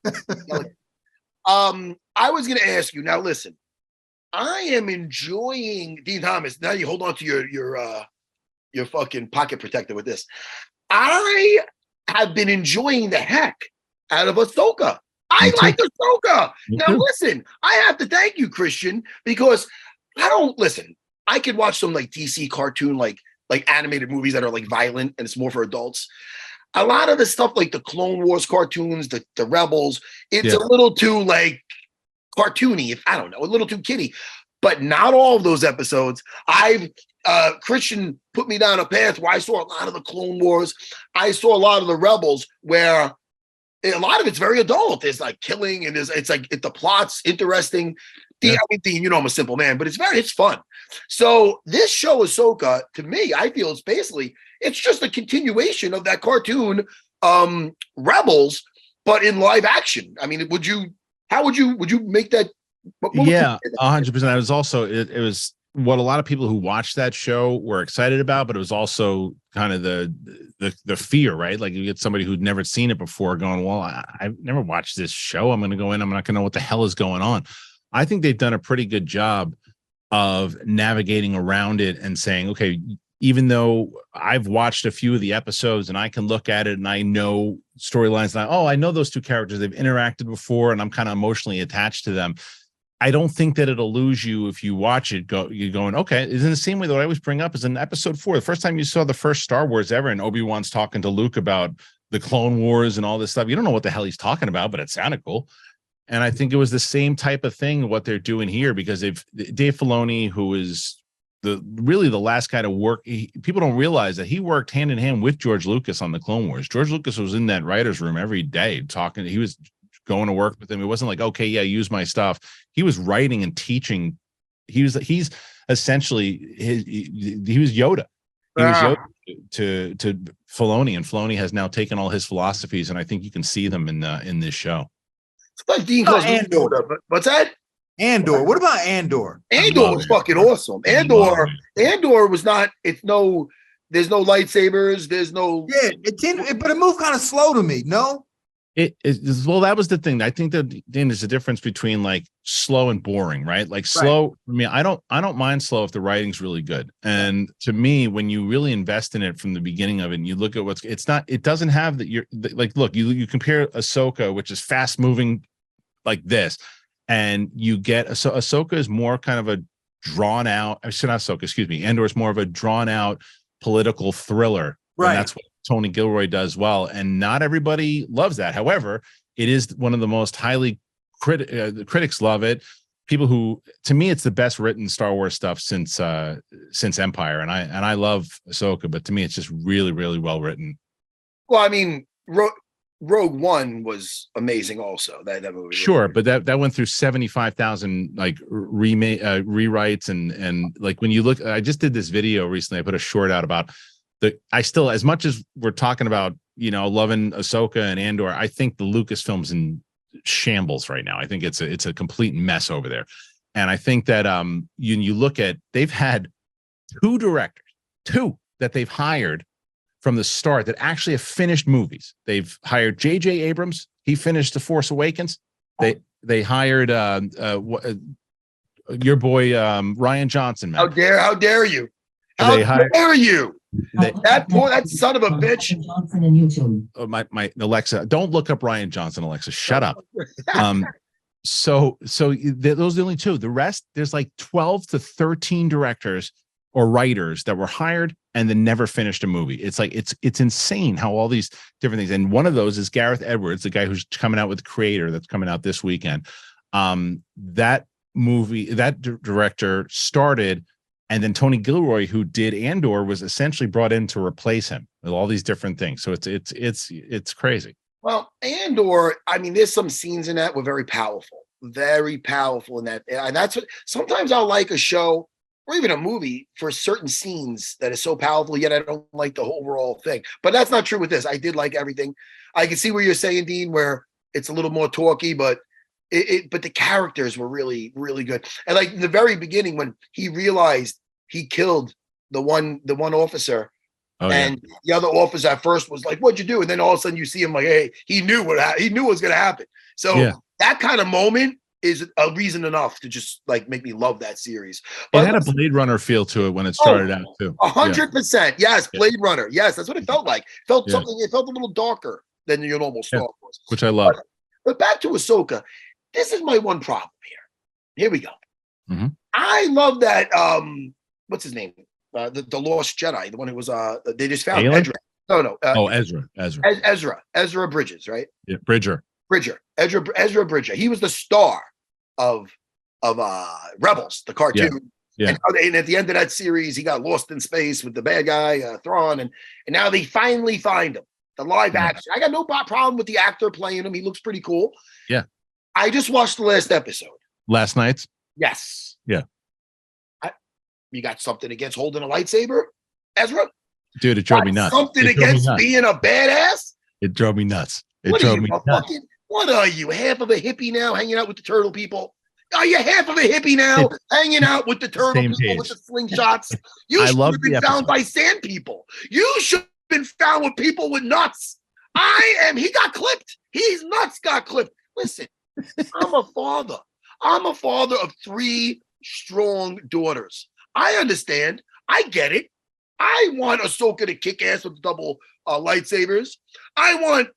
[SPEAKER 4] I was going to ask you now. Listen, I am enjoying Dean Thomas. Now you hold on to your fucking pocket protector with this. I have been enjoying the heck out of Ahsoka. I like Ahsoka. Now listen, I have to thank you, Kristian, because I could watch some like DC cartoon like animated movies that are like violent and it's more for adults. A lot of the stuff like the Clone Wars cartoons, the Rebels, it's a little too like cartoony, if I don't know, a little too kiddie. But not all of those episodes. Kristian put me down a path where I saw a lot of the Clone Wars. I saw a lot of the Rebels where a lot of it's very adult. There's like killing and the plot's interesting. Dean, Dean, I'm a simple man, but it's fun. So this show, Ahsoka, to me, I feel it's just a continuation of that cartoon, Rebels, but in live action. I mean, would you make that?
[SPEAKER 8] Yeah, 100%. I was also, it was what a lot of people who watched that show were excited about, but it was also kind of the fear, right? Like you get somebody who'd never seen it before going, well, I've never watched this show. I'm going to go in. I'm not going to know what the hell is going on. I think they've done a pretty good job of navigating around it and saying, okay, even though I've watched a few of the episodes and I can look at it and I know storylines, and I know those two characters, they've interacted before and I'm kind of emotionally attached to them. I don't think that it'll lose you if you watch it. You're going, okay, it's in the same way that I always bring up is in episode 4. The first time you saw the first Star Wars ever and Obi-Wan's talking to Luke about the Clone Wars and all this stuff. You don't know what the hell he's talking about, but it sounded cool. And I think it was the same type of thing, what they're doing here, because if Dave Filoni, who is really the last guy to work, people don't realize that he worked hand in hand with George Lucas on the Clone Wars. George Lucas was in that writer's room every day talking. He was going to work with him. It wasn't like, okay, yeah, use my stuff. He was writing and teaching. He's essentially he was Yoda. He was Yoda to Filoni, and Filoni has now taken all his philosophies, and I think you can see them in this show.
[SPEAKER 4] Like Dean calls Andor, but what's that?
[SPEAKER 6] Andor. What about Andor?
[SPEAKER 4] Andor was fucking awesome. Andor was not. There's no lightsabers. There's no.
[SPEAKER 6] Yeah, but it moved kind of slow to me. No.
[SPEAKER 8] Well, that was the thing. I think that then there's a difference between like slow and boring, right? Like slow. I mean, I don't mind slow if the writing's really good. And to me, when you really invest in it from the beginning of it, and you look at it doesn't have that. Look, you compare Ahsoka, which is fast moving like this, and you get Ahsoka is more kind of a drawn out. I should not Ahsoka, excuse me. Andor is more of a drawn out political thriller. Right. And that's what Tony Gilroy does well, and not everybody loves that. However, it is one of the most highly the critics love it. People who, to me, it's the best written Star Wars stuff since Empire, and I love Ahsoka, but to me, it's just really, really well written.
[SPEAKER 4] Well, I mean, Rogue One was amazing, also that movie.
[SPEAKER 8] Sure, but that went through 75,000 like rewrites and like when you look, I just did this video recently. I put a short out about. I still, as much as we're talking about, loving Ahsoka and Andor, I think the Lucasfilms shambles right now. I think it's a complete mess over there. And I think that you look at, they've had two directors that they've hired from the start that actually have finished movies. They've hired J.J. Abrams. He finished The Force Awakens. They hired your boy Ryan Johnson. Man.
[SPEAKER 4] How dare you? How dare you? That son of a bitch.
[SPEAKER 8] Oh, my Alexa, don't look up Ryan Johnson, Alexa. Shut up. So those are the only two. The rest, there's like 12 to 13 directors or writers that were hired and then never finished a movie. It's like it's insane how all these different things. And one of those is Gareth Edwards, the guy who's coming out with Creator, that's coming out this weekend. That movie, that director started, and then Tony Gilroy, who did Andor, was essentially brought in to replace him with all these different things. So it's crazy.
[SPEAKER 4] Well, Andor, I mean, there's some scenes in that were very powerful in that. And that's what sometimes I'll like a show or even a movie for certain scenes that is so powerful, yet I don't like the overall thing. But that's not true with this. I did like everything. I can see where you're saying, Dean, where it's a little more talky, but but the characters were really, really good. And like in the very beginning, when he realized he killed the one officer, and the other officer at first was like, "What'd you do?" And then all of a sudden you see him like, "Hey," he knew what was going to happen. So that kind of moment is a reason enough to just like make me love that series. But
[SPEAKER 8] it had a Blade Runner feel to it when it started out too.
[SPEAKER 4] 100%. Yes, Blade Runner. Yes, that's what it felt like. Something. It felt a little darker than your normal Star Wars,
[SPEAKER 8] which I love.
[SPEAKER 4] But back to Ahsoka. This is my one problem here. Here we go.
[SPEAKER 8] Mm-hmm.
[SPEAKER 4] I love that. What's his name? The Lost Jedi, the one who was they just found Ezra. Ezra Bridges, right?
[SPEAKER 8] Yeah, Bridger.
[SPEAKER 4] Ezra Bridger. He was the star of Rebels, the cartoon.
[SPEAKER 8] Yeah.
[SPEAKER 4] And at the end of that series, he got lost in space with the bad guy, Thrawn, and now they finally find him. The live action. I got no problem with the actor playing him. He looks pretty cool.
[SPEAKER 8] Yeah.
[SPEAKER 4] I just watched the last episode.
[SPEAKER 8] Last night's?
[SPEAKER 4] Yes.
[SPEAKER 8] Yeah.
[SPEAKER 4] You got something against holding a lightsaber, Ezra?
[SPEAKER 8] Dude, it drove me nuts.
[SPEAKER 4] Something against being a badass?
[SPEAKER 8] It drove me nuts.
[SPEAKER 4] What are you, half of a hippie now hanging out with the turtle people? Are you half of a hippie now hanging out with the turtle people with the slingshots? You should have been found by sand people. You should have been found with people with nuts. He got clipped. His nuts got clipped. Listen, I'm a father. I'm a father of 3 strong daughters. I understand. I get it. I want Ahsoka to kick ass with double lightsabers. I want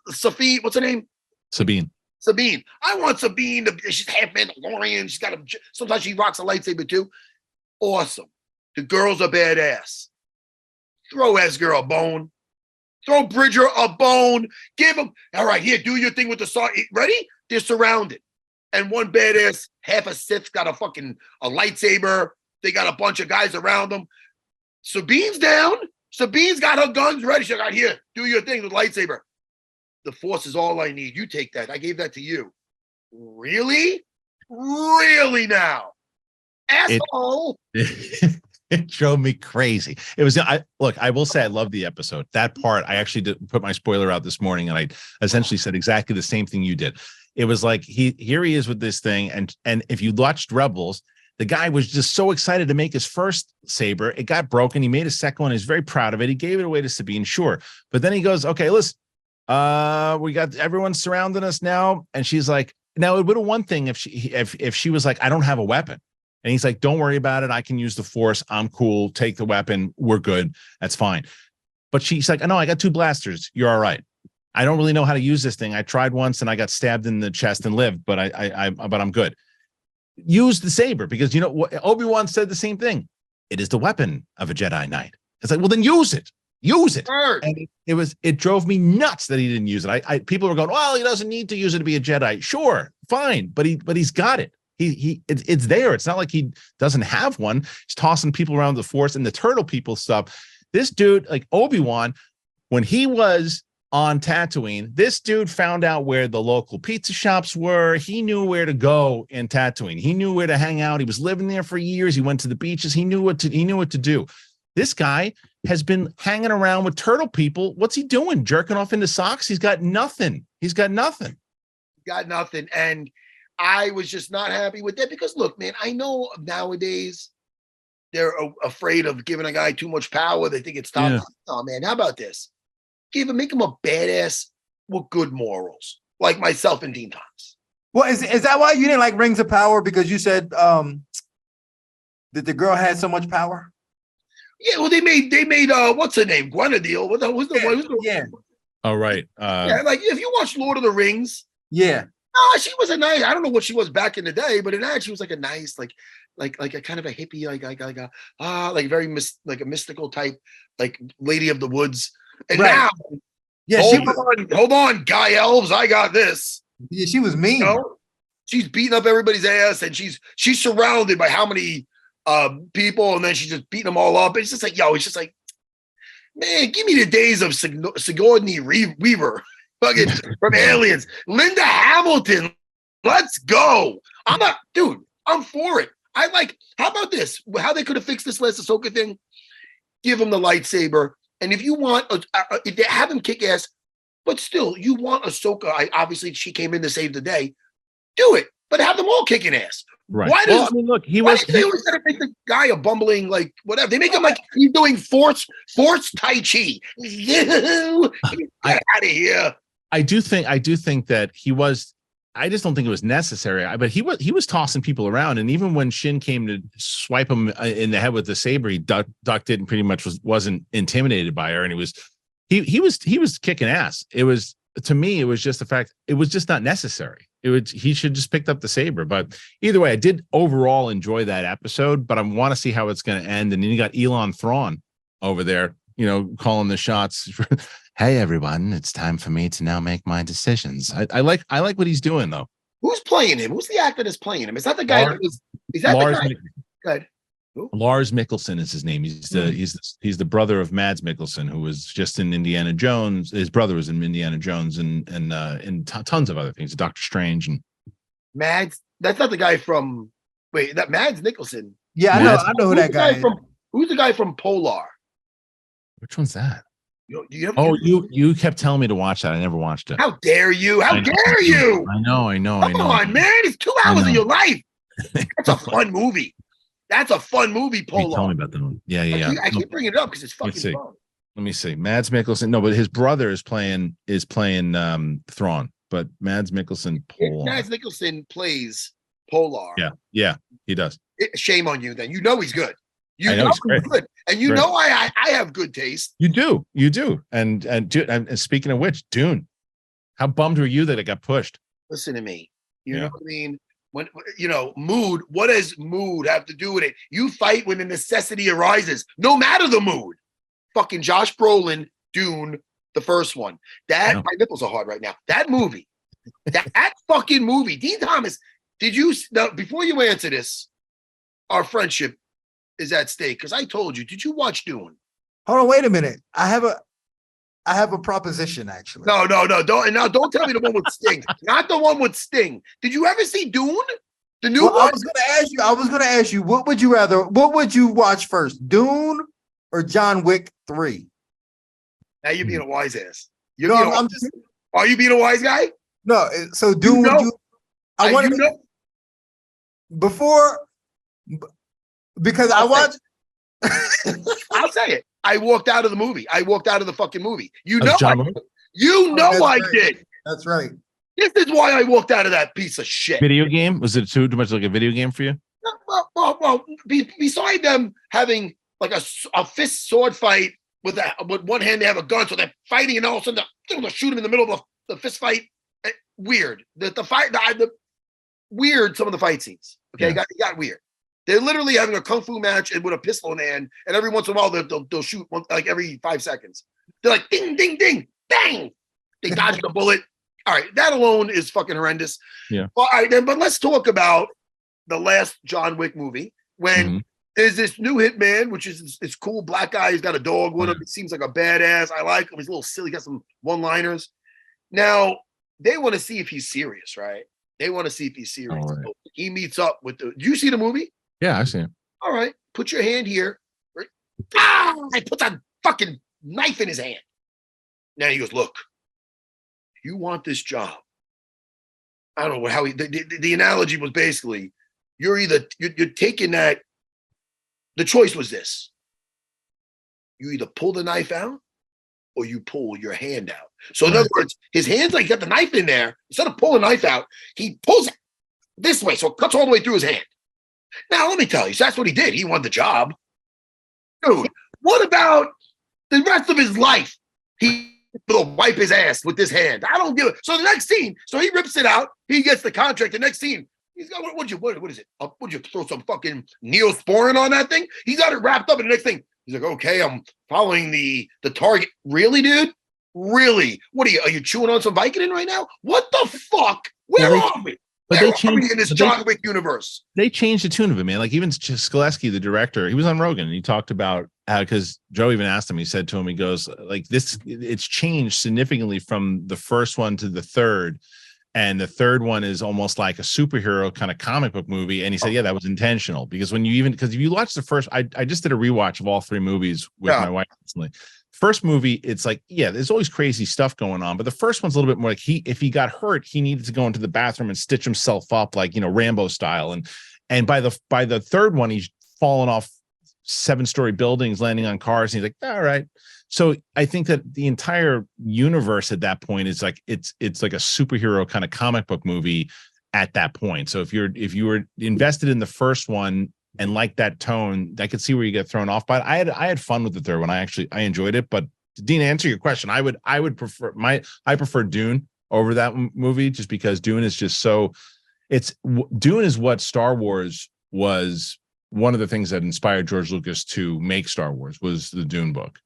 [SPEAKER 4] Sabine. What's her name?
[SPEAKER 8] Sabine.
[SPEAKER 4] I want Sabine she's half Mandalorian. She's got sometimes she rocks a lightsaber too. Awesome. The girls are badass. Throw Ezra a bone. Throw Bridger a bone. Give him. All right, here, do your thing with the saw. Ready? They're surrounded. And one badass, half a Sith's got a lightsaber. They got a bunch of guys around them. Sabine's down. Sabine's got her guns ready. She's like, here, do your thing with lightsaber. The Force is all I need. You take that. I gave that to you. Really? Really now? Asshole.
[SPEAKER 8] It drove me crazy. It was, I will say I love the episode. That part, I actually did put my spoiler out this morning, and I essentially said exactly the same thing you did. It was like, here he is with this thing. And if you watched Rebels, the guy was just so excited to make his first saber. It got broken. He made a second one. He's very proud of it. He gave it away to Sabine, sure. But then he goes, okay, listen, we got everyone surrounding us now. And she's like, now it would have one thing if she was like, I don't have a weapon. And he's like, don't worry about it. I can use the Force. I'm cool. Take the weapon. We're good. That's fine. But she's like, no, I got 2 blasters. You're all right. I don't really know how to use this thing. I tried once and I got stabbed in the chest and lived, but I'm good. Use the saber, because Obi-Wan said the same thing. It is the weapon of a Jedi Knight. It's like, well, then use it. And it drove me nuts that he didn't use it. People were going, well, he doesn't need to use it to be a Jedi. Sure, fine, but he's got it. It's there. It's not like he doesn't have one. He's tossing people around the Force and the turtle people stuff. This dude, like Obi-Wan, when he was on Tatooine, this dude found out where the local pizza shops were. He knew where to go in Tatooine. He knew where to hang out. He was living there for years. He went to the beaches. He knew what to do. This guy has been hanging around with turtle people. What's he doing? Jerking off into socks? He's got nothing.
[SPEAKER 4] got nothing. And I was just not happy with that because, look, man, I know nowadays they're afraid of giving a guy too much power. They think it's top.
[SPEAKER 8] Yeah.
[SPEAKER 4] Oh, man, how about this? Make him a badass with good morals, like myself and Dean Thomas.
[SPEAKER 6] Well, is that why you didn't like Rings of Power? Because you said that the girl had so much power?
[SPEAKER 4] Yeah, well, they made what's her name? Gwenadil. Who's the
[SPEAKER 6] Yeah.
[SPEAKER 8] Oh, right.
[SPEAKER 4] Yeah, like if you watch Lord of the Rings,
[SPEAKER 6] Yeah.
[SPEAKER 4] she was a nice. I don't know what she was back in the day, but in that she was like a nice, like a kind of a hippie, like very like a mystical type, like Lady of the Woods. And
[SPEAKER 6] Right.
[SPEAKER 4] now,
[SPEAKER 6] Yeah,
[SPEAKER 4] hold on, guy elves, I got this.
[SPEAKER 6] Yeah, she was mean.
[SPEAKER 4] You know? She's beating up everybody's ass, and she's surrounded by how many people, and then she's just beating them all up. It's just like, it's just like, man, give me the days of Sigourney Weaver, fucking from Aliens, Linda Hamilton. Let's go. I'm for it. I like. How about this? How they could have fixed this last Ahsoka thing? Give him the lightsaber, and if you want, if they have him kick ass, but still, you want Ahsoka. Obviously, she came in to save the day. Do it, but have them all kicking ass.
[SPEAKER 8] Right.
[SPEAKER 4] Why does
[SPEAKER 8] look,
[SPEAKER 4] they always gotta make the guy a bumbling, like, whatever? They make him like he's doing force Tai Chi. Get out of here.
[SPEAKER 8] I do think that he was. I just don't think it was necessary. But he was tossing people around, and even when Shin came to swipe him in the head with the saber, he ducked it and pretty much wasn't intimidated by her, and he was kicking ass. It was, to me, it was just the fact it was just not necessary. He should just picked up the saber. But either way, I did overall enjoy that episode, but I want to see how it's going to end. And then you got Elon Thrawn over there, calling the shots. Hey everyone, it's time for me to now make my decisions. I like what he's doing though.
[SPEAKER 4] Who's playing him? Who's the actor that's playing him? Is that the guy is that
[SPEAKER 8] Lars,
[SPEAKER 4] the guy? Good.
[SPEAKER 8] Lars Mikkelsen is his name. He's the brother of Mads Mikkelsen, who was just in Indiana Jones. His brother was in Indiana Jones and tons of other things, Doctor Strange and
[SPEAKER 4] Mads. That's not the guy from. Wait, that Mads Mikkelsen.
[SPEAKER 6] Yeah, I know who that guy is.
[SPEAKER 4] Who's the guy from Polar?
[SPEAKER 8] Which one's that?
[SPEAKER 4] You
[SPEAKER 8] kept telling me to watch that. I never watched it.
[SPEAKER 4] How dare you? How dare you?
[SPEAKER 8] I know.
[SPEAKER 4] Come on, man. It's 2 hours of your life. That's a fun movie. That's a fun movie, Polar.
[SPEAKER 8] Tell me about that one. Yeah.
[SPEAKER 4] I keep bringing it up because it's fucking fun.
[SPEAKER 8] Let me see. Mads Mikkelsen. No, but his brother is playing Thrawn. But Mads Mikkelsen.
[SPEAKER 4] Mads Mikkelsen plays Polar.
[SPEAKER 8] Yeah, he does.
[SPEAKER 4] Shame on you. Then you know he's good. You
[SPEAKER 8] know
[SPEAKER 4] he's good, and you know I have good taste.
[SPEAKER 8] You do. And speaking of which, Dune. How bummed were you that it got pushed?
[SPEAKER 4] Listen to me. You know what I mean? When mood. What does mood have to do with it? You fight when the necessity arises, no matter the mood. Fucking Josh Brolin, Dune, the first one. My nipples are hard right now. That movie, that fucking movie. Dean Thomas, before you answer this, our friendship is at stake because I told you. Did you watch Dune?
[SPEAKER 6] Hold on, wait a minute. I have a proposition actually.
[SPEAKER 4] No, don't tell me the one with Sting. Not the one with Sting. Did you ever see Dune? The new one?
[SPEAKER 6] I was gonna ask you, what would you watch first? Dune or John Wick 3?
[SPEAKER 4] Now you're being a wise ass.
[SPEAKER 6] Are
[SPEAKER 4] you being a wise guy?
[SPEAKER 6] No, so Dune, because I watched.
[SPEAKER 4] I'll say it. I walked out of the movie. I walked out of the fucking movie. I did.
[SPEAKER 6] That's right.
[SPEAKER 4] This is why I walked out of that piece of shit.
[SPEAKER 8] Video game? Was it too much like a video game for you?
[SPEAKER 4] Well, beside them having like a fist sword fight with one hand, they have a gun, so they're fighting, and all of a sudden they'll shoot him in the middle of the fist fight. Weird. Weird. Some of the fight scenes. Okay, it got weird. They're literally having a kung fu match and with a pistol in hand, and every once in a while they'll shoot like every 5 seconds. They're like ding, ding, ding, bang. They dodge the bullet. All right, that alone is fucking horrendous.
[SPEAKER 8] Yeah.
[SPEAKER 4] All right, then, but let's talk about the last John Wick movie when there's this new hitman, which is this cool black guy. He's got a dog with him. He seems like a badass. I like him. He's a little silly. He got some one-liners. Now they want to see if he's serious, right? They want to see if he's serious.
[SPEAKER 8] Right.
[SPEAKER 4] So he meets up with do you see the movie?
[SPEAKER 8] Yeah, I've seen it.
[SPEAKER 4] All right, put your hand here. I put that fucking knife in his hand. Now he goes, look, you want this job. I don't know how the analogy was basically you're taking that. The choice was this: you either pull the knife out or you pull your hand out. So in other words, his hands like got the knife in there. Instead of pulling the knife out, he pulls it this way, so it cuts all the way through his hand. Now let me tell you, so that's what he did. He won the job, dude. What about the rest of his life? He will wipe his ass with this hand. I don't give it. So the next scene, so he rips it out. He gets the contract. The next scene, he's got what is it? Would you throw some fucking Neosporin on that thing? He's got it wrapped up in the next thing. He's like, okay, I'm following the target. Really, dude? Really? What are you chewing on some Vicodin right now? What the fuck? Where are we?
[SPEAKER 8] But
[SPEAKER 4] Where are we in this John Wick universe?
[SPEAKER 8] They changed the tune of it, man. Like even Skoleski, the director, he was on Rogan and he talked about how, because Joe even asked him, he said to him, he goes, like this, it's changed significantly from the first one to the third. And the third one is almost like a superhero kind of comic book movie. And he said, yeah, that was intentional. Because because if you watch the first, I just did a rewatch of all three movies with my wife recently. First movie, it's like, yeah, there's always crazy stuff going on. But the first one's a little bit more like if he got hurt, he needed to go into the bathroom and stitch himself up like, Rambo style. And by the third one, he's fallen off 7-story buildings, landing on cars. And he's like, all right. So I think that the entire universe at that point is like it's like a superhero kind of comic book movie at that point. So if you were invested in the first one and like that tone, I could see where you get thrown off. But I had fun with the third one. I enjoyed it. But Dean, to answer your question, I would prefer I prefer Dune over that movie just because Dune is just so. Dune is what Star Wars was. One of the things that inspired George Lucas to make Star Wars was the Dune book.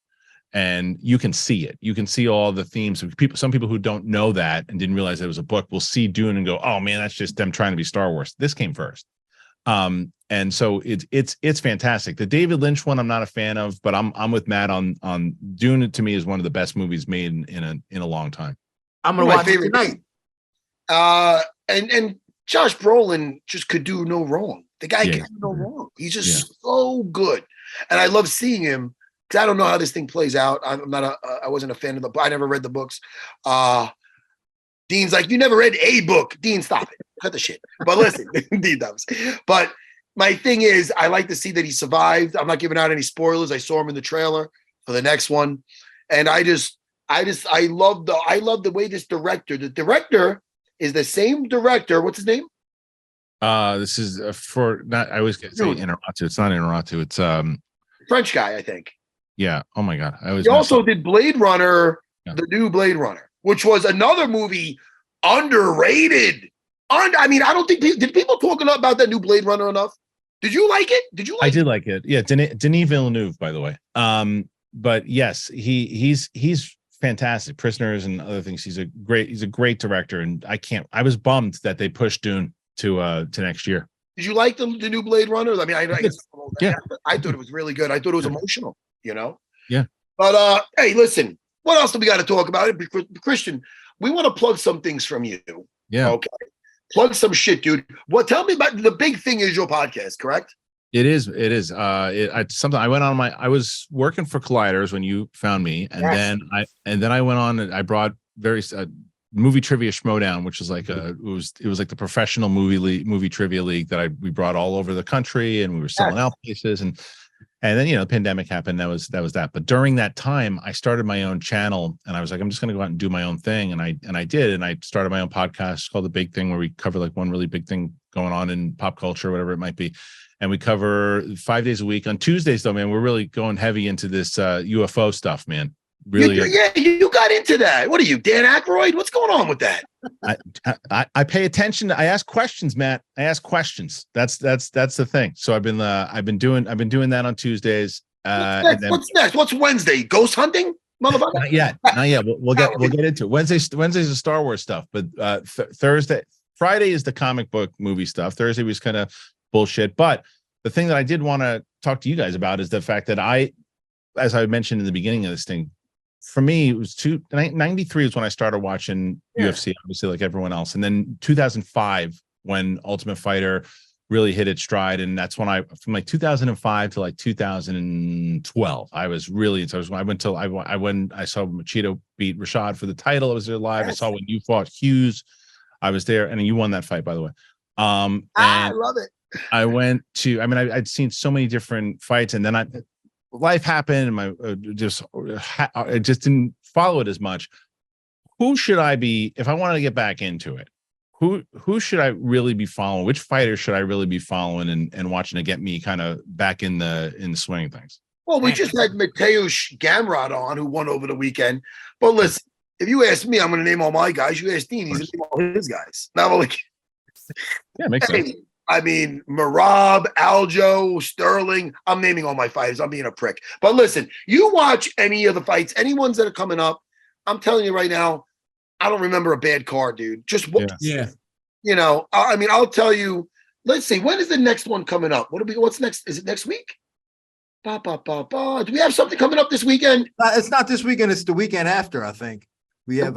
[SPEAKER 8] And you can see it. You can see all the themes of people. Some people who don't know that and didn't realize it was a book will see Dune and go, "Oh man, that's just them trying to be Star Wars." This came first, and so it's fantastic. The David Lynch one, I'm not a fan of, but I'm with Matt on Dune. To me, is one of the best movies made in a long time.
[SPEAKER 6] I'm gonna watch it tonight.
[SPEAKER 4] And Josh Brolin just could do no wrong. The guy can do no wrong. He's just so good, and I love seeing him. Because I don't know how this thing plays out. I wasn't a fan of I never read the books. Dean's like, you never read a book. Dean, stop it. Cut the shit. But listen, Dean does. But my thing is, I like to see that he survived. I'm not giving out any spoilers. I saw him in the trailer for the next one. And I love the way the director is the same director. What's his name?
[SPEAKER 8] This is I always get say Inarritu. It's not Inarritu. It's
[SPEAKER 4] French guy, I think.
[SPEAKER 8] Yeah. Oh my God.
[SPEAKER 4] He also did Blade Runner, the new Blade Runner, which was another movie underrated. I don't think did people talk about that new Blade Runner enough? Did you like it? I
[SPEAKER 8] did like it. Yeah. Denis Villeneuve, by the way. But yes, he's fantastic. Prisoners and other things. He's a great director. And I was bummed that they pushed Dune to next year. Did
[SPEAKER 4] you like the new Blade Runner? I mean, I thought it was really good. I thought it was emotional.
[SPEAKER 8] Yeah.
[SPEAKER 4] But hey, listen, what else do we got to talk about? Kristian, we want to plug some things from you.
[SPEAKER 8] Yeah.
[SPEAKER 4] Okay. Plug some shit, dude. Tell me about the big thing is your podcast, correct?
[SPEAKER 8] It is. I was working for Colliders when you found me, and then I went on and I brought various movie trivia schmodown, which is like it was like the professional movie trivia league that we brought all over the country, and we were selling out places and then the pandemic happened. That was that. But during that time, I started my own channel, and I was like, I'm just going to go out and do my own thing, and I did, and I started my own podcast called The Big Thing, where we cover like one really big thing going on in pop culture, whatever it might be, and we cover 5 days a week. On Tuesdays, though, man, we're really going heavy into this UFO stuff, man. Really,
[SPEAKER 4] you got into that. What are you, Dan Aykroyd? What's going on with that?
[SPEAKER 8] I pay attention. I ask questions, Matt. I ask questions. That's the thing. So I've been doing that on Tuesdays.
[SPEAKER 4] What's next? What's Wednesday? Ghost hunting, motherfucker?
[SPEAKER 8] Not yet. We'll get into it. Wednesday's the Star Wars stuff, but Friday is the comic book movie stuff. Thursday was kind of bullshit. But the thing that I did want to talk to you guys about is the fact that as I mentioned in the beginning of this thing, for me, it was 93 was when I started watching UFC, obviously, like everyone else. And then 2005, when Ultimate Fighter really hit its stride. And that's when from like 2005 to like 2012, I was really into it. I saw Machito beat Rashad for the title. I was there live. I saw when you fought Hughes. I was there, and you won that fight, by the way.
[SPEAKER 4] I love it.
[SPEAKER 8] I went to. I mean, I'd seen so many different fights, and then life happened, and my I just didn't follow it as much. Who should I be if I wanted to get back into it? Who should I really be following? Which fighter should I really be following and watching to get me kind of back in the swing of things?
[SPEAKER 4] Well, we just had Mateusz Gamrot on, who won over the weekend. But listen, if you ask me, I'm going to name all my guys. You ask Dean, he's going to name all his guys. Not only.
[SPEAKER 8] Yeah, makes sense.
[SPEAKER 4] I mean, Marab, Aljo, Sterling. I'm naming all my fighters. I'm being a prick. But listen, you watch any of the fights, any ones that are coming up. I'm telling you right now, I don't remember a bad card, dude. Just
[SPEAKER 6] Yeah.
[SPEAKER 4] You know, I mean, I'll tell you. Let's see. When is the next one coming up? What's next? Is it next week? Do we have something coming up this weekend?
[SPEAKER 6] It's not this weekend. It's the weekend after, I think. We have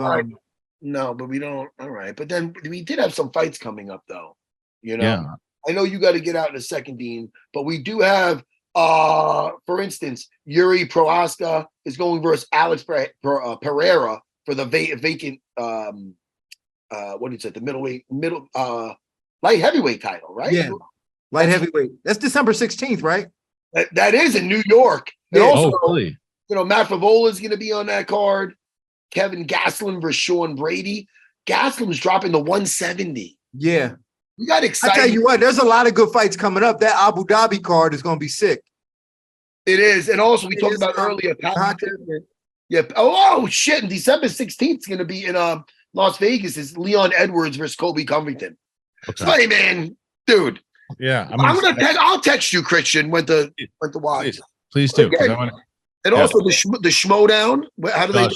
[SPEAKER 4] no, but we don't. All right, but then we did have some fights coming up, though. You know,
[SPEAKER 8] Yeah.
[SPEAKER 4] I know you got to get out in a second, Dean, but we do have, for instance, Yuri Prohaska is going versus Alex Pereira for the vacant. What is it? The middle light heavyweight title, right?
[SPEAKER 6] Yeah, light heavyweight. That's December 16th, right?
[SPEAKER 4] That is in New York. And also,
[SPEAKER 8] really?
[SPEAKER 4] you know, Matt Favola is going to be on that card. Kevin Gastelum versus Sean Brady. Gastelum's dropping the 170.
[SPEAKER 6] Yeah.
[SPEAKER 4] We got
[SPEAKER 6] I
[SPEAKER 4] excited.
[SPEAKER 6] tell you what, there's a lot of good fights coming up. That Abu Dhabi card is going to be sick.
[SPEAKER 4] It is. And also, we talked about earlier. Yeah. Oh, shit. And December 16th is going to be in Las Vegas. Is Leon Edwards versus Colby Covington.
[SPEAKER 8] Okay.
[SPEAKER 4] So, hey, man, dude.
[SPEAKER 8] Yeah.
[SPEAKER 4] I'll text you, Kristian, when to watch.
[SPEAKER 8] Please do.
[SPEAKER 4] Again, and also the Schmodown. How do they?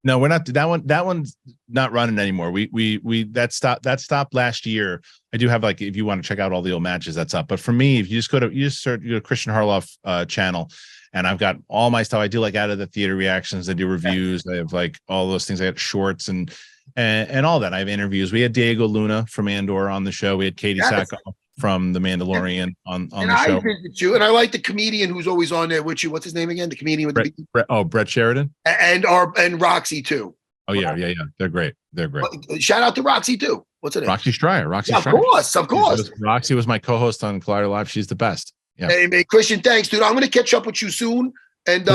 [SPEAKER 8] No, we're not. That one's not running anymore. We that stopped last year. I do have, like, if you want to check out all the old matches, that's up. But for me, if you just go to Kristian Harloff channel, and I've got all my stuff. I do, like, out of the theater reactions. I do reviews. I have, like, all those things. I got shorts and all that. I have interviews. We had Diego Luna from Andor on the show. We had Katie Sacco from The Mandalorian on the show.
[SPEAKER 4] I visit you, and I like the comedian who's always on there with you. What's his name again? The comedian with
[SPEAKER 8] Brett Sheridan,
[SPEAKER 4] and Roxy too.
[SPEAKER 8] Oh yeah. They're great.
[SPEAKER 4] Shout out to Roxy too. What's her name?
[SPEAKER 8] Roxy Stryer.
[SPEAKER 4] Of course.
[SPEAKER 8] Roxy was my co-host on Collider Live. She's the best. Yeah.
[SPEAKER 4] Hey, Kristian, thanks, dude. I'm going to catch up with you soon, and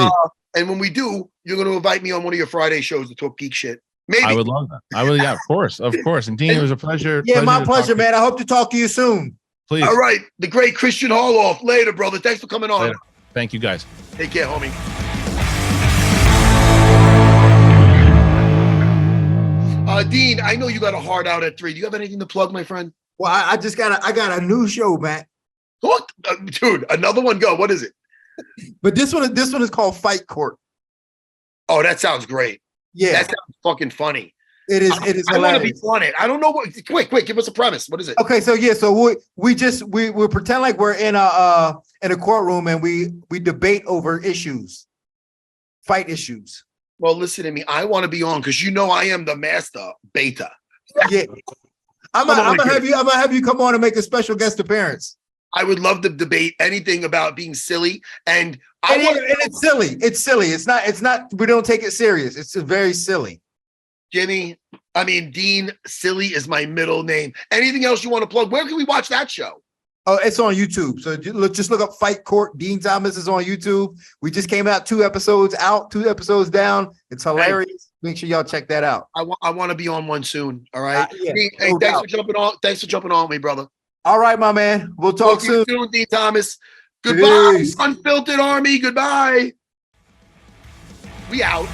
[SPEAKER 4] when we do, you're going to invite me on one of your Friday shows to talk geek shit. Maybe. I
[SPEAKER 8] would love that. Yeah, of course. And Dean, it was a pleasure.
[SPEAKER 6] Yeah, my pleasure, man. I hope to talk to you soon.
[SPEAKER 8] Please.
[SPEAKER 4] All right. The great Kristian Harloff. Later, brother. Thanks for coming on.
[SPEAKER 8] Later. Thank you, guys.
[SPEAKER 4] Take care, homie. Dean, I know you got a hard out at 3. Do you have anything to plug, my friend?
[SPEAKER 6] Well, I got a new show, man.
[SPEAKER 4] What? Dude, another one. Go. What is it?
[SPEAKER 6] But this one is called Fight Court.
[SPEAKER 4] Oh, that sounds great.
[SPEAKER 6] Yeah.
[SPEAKER 4] That sounds fucking funny.
[SPEAKER 6] It is
[SPEAKER 4] I want to be on it. I don't know what. Quick, give us a premise. What is it?
[SPEAKER 6] Okay, so we pretend like we're in a courtroom and we debate over fight issues.
[SPEAKER 4] Well, listen to me. I want to be on because you know I am the master beta.
[SPEAKER 6] Yeah, I'm gonna have you come on and make a special guest appearance.
[SPEAKER 4] I would love to debate anything about being silly, and
[SPEAKER 6] it's silly. It's silly. It's not. We don't take it serious. It's very silly.
[SPEAKER 4] Dean, silly is my middle name. Anything else you want to plug? Where can we watch that show?
[SPEAKER 6] Oh, it's on YouTube. So just look up Fight Court. Dean Thomas is on YouTube. We just came out 2 episodes down. It's hilarious. Make sure y'all check that out.
[SPEAKER 4] I want to be on one soon. All right.
[SPEAKER 6] Yeah,
[SPEAKER 4] Dean, hey, thanks for jumping on. Thanks for jumping on with me, brother.
[SPEAKER 6] All right, my man. We'll talk soon.
[SPEAKER 4] Dean Thomas. Goodbye,
[SPEAKER 6] Peace.
[SPEAKER 4] Unfiltered Army. Goodbye. We out.